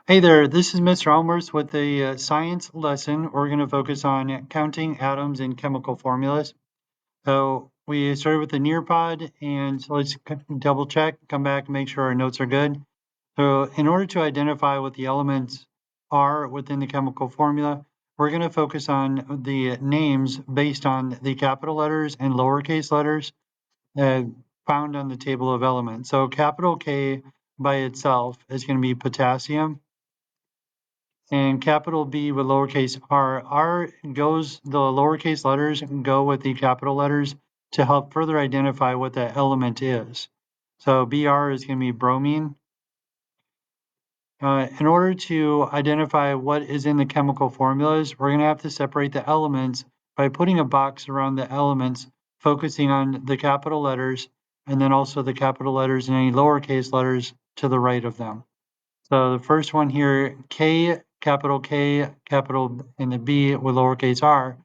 Hey there, this is Mr. Elmhorst with a science lesson. We're going to focus on counting atoms in chemical formulas. So we started with the Nearpod, and so let's double check, come back, and make sure our notes are good. So in order to identify what the elements are within the chemical formula, we're going to focus on the names based on the capital letters and lowercase letters uh, found on the table of elements. So capital K by itself is going to be potassium. And capital B with lowercase r. The lowercase letters go with the capital letters to help further identify what that element is. So Br is going to be bromine. In order to identify what is in the chemical formulas, we're going to have to separate the elements by putting a box around the elements, focusing on the capital letters, and then also the capital letters and any lowercase letters to the right of them. So the first one here, K, capital, and the B with lowercase r,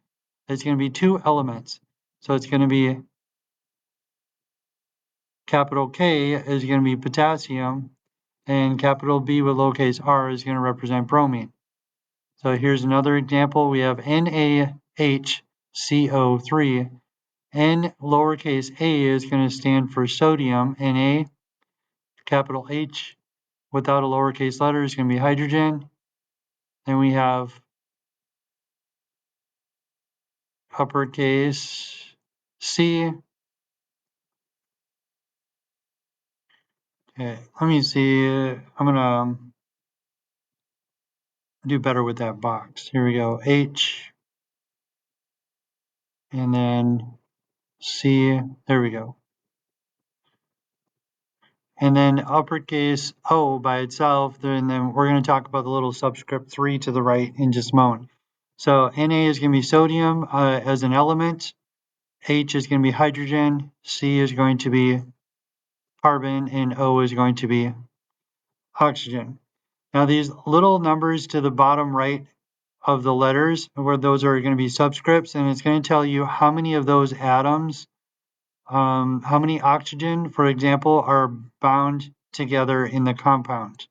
is going to be two elements. So it's going to be capital K is going to be potassium, and capital B with lowercase r is going to represent bromine. So here's another example. We have NaHCO3. N lowercase a is going to stand for sodium, Na. Capital H without a lowercase letter is going to be hydrogen. Then we have uppercase C. Okay, let me see. I'm gonna do better with that box. Here we go. H and then C. There we go. And then uppercase O by itself. And then we're going to talk about the little subscript 3 to the right in just a moment. So Na is going to be sodium as an element. H is going to be hydrogen. C is going to be carbon. And O is going to be oxygen. Now these little numbers to the bottom right of the letters, where those are going to be subscripts, and it's going to tell you how many of those atoms, how many oxygen, for example, are bound together in the compound.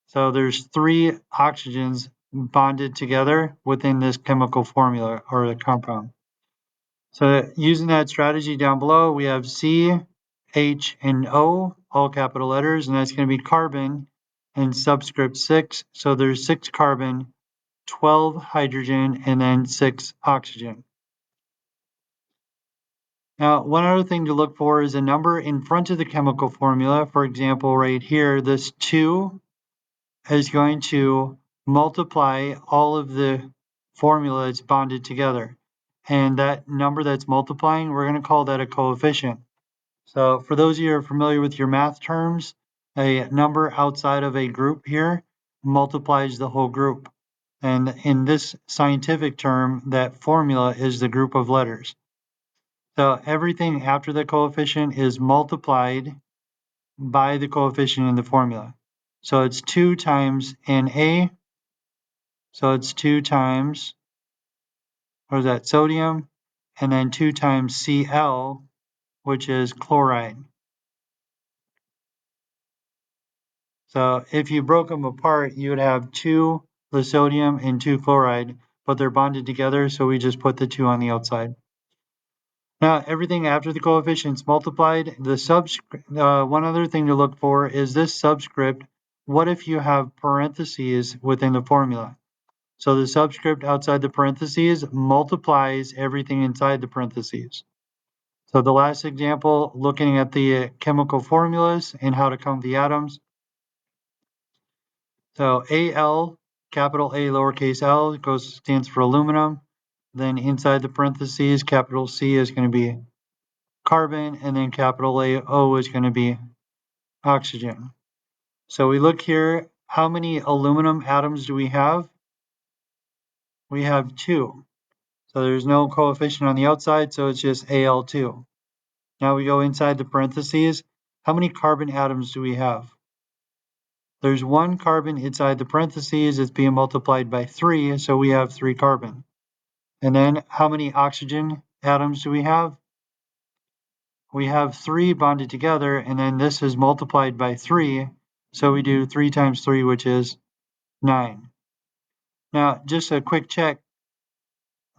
So there's 3 oxygens bonded together within this chemical formula or the compound. So using that strategy down below, we have C, H, and O, all capital letters, and that's going to be carbon and subscript 6. So there's 6 carbon, 12 hydrogen, and then 6 oxygen. Now, one other thing to look for is a number in front of the chemical formula. For example, right here, this 2 is going to multiply all of the formula that's bonded together. And that number that's multiplying, we're going to call that a coefficient. So for those of you who are familiar with your math terms, a number outside of a group here multiplies the whole group. And in this scientific term, that formula is the group of letters. So everything after the coefficient is multiplied by the coefficient in the formula. So it's 2 times Na, so it's 2 times, what is that, sodium, and then 2 times Cl, which is chloride. So if you broke them apart, you would have 2 the sodium and 2 chloride, but they're bonded together, so we just put the 2 on the outside. Now, everything after the coefficient's multiplied. The subscript. One other thing to look for is this subscript. What if you have parentheses within the formula? So the subscript outside the parentheses multiplies everything inside the parentheses. So the last example, looking at the chemical formulas and how to count the atoms. So Al, capital A, lowercase l, stands for aluminum. Then inside the parentheses, capital C is going to be carbon, and then capital AO is going to be oxygen. So we look here, how many aluminum atoms do we have? We have 2. So there's no coefficient on the outside, so it's just Al2. Now we go inside the parentheses. How many carbon atoms do we have? There's 1 carbon inside the parentheses. It's being multiplied by 3, so we have 3 carbon. And then how many oxygen atoms do we have? We have 3 bonded together, and then this is multiplied by 3, So we do 3 times 3, which is 9. Now, just a quick check.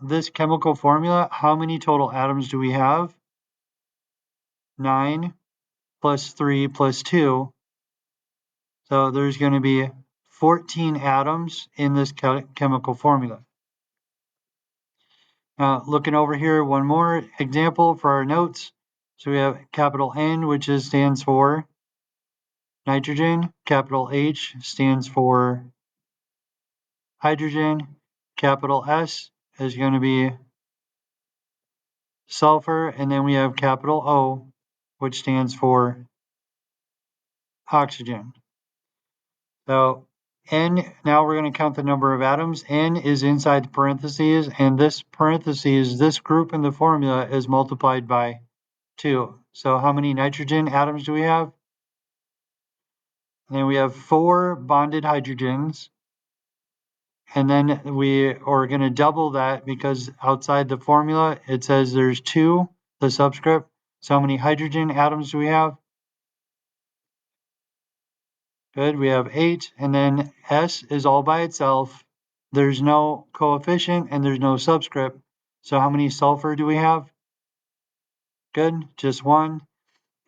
This chemical formula, how many total atoms do we have? 9 plus 3 plus 2. So there's going to be 14 atoms in this chemical formula. Now, looking over here, one more example for our notes. So we have capital N, which stands for nitrogen. Capital H stands for hydrogen. Capital S is going to be sulfur. And then we have capital O, which stands for oxygen. So N, now we're going to count the number of atoms. N is inside the parentheses, and this parentheses, this group in the formula is multiplied by 2. So how many nitrogen atoms do we have? And then we have 4 bonded hydrogens. And then we are going to double that because outside the formula, it says there's 2, the subscript. So how many hydrogen atoms do we have? Good, we have 8. And then S is all by itself. There's no coefficient and there's no subscript. So how many sulfur do we have? Good, just 1.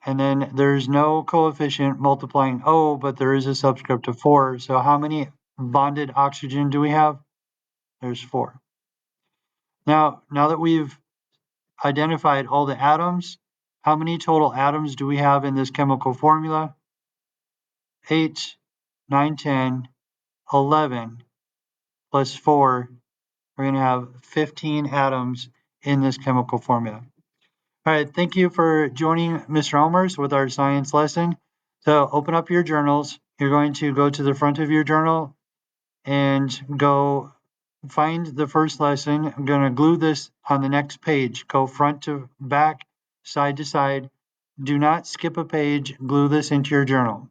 And then there's no coefficient multiplying O, but there is a subscript of 4. So how many bonded oxygen do we have? There's 4. Now that we've identified all the atoms, how many total atoms do we have in this chemical formula? 8, 9, 10, 11, plus 4. We're going to have 15 atoms in this chemical formula. All right, thank you for joining Mr. Elmhorst with our science lesson. So open up your journals. You're going to go to the front of your journal and go find the first lesson. I'm going to glue this on the next page. Go front to back, side to side. Do not skip a page. Glue this into your journal.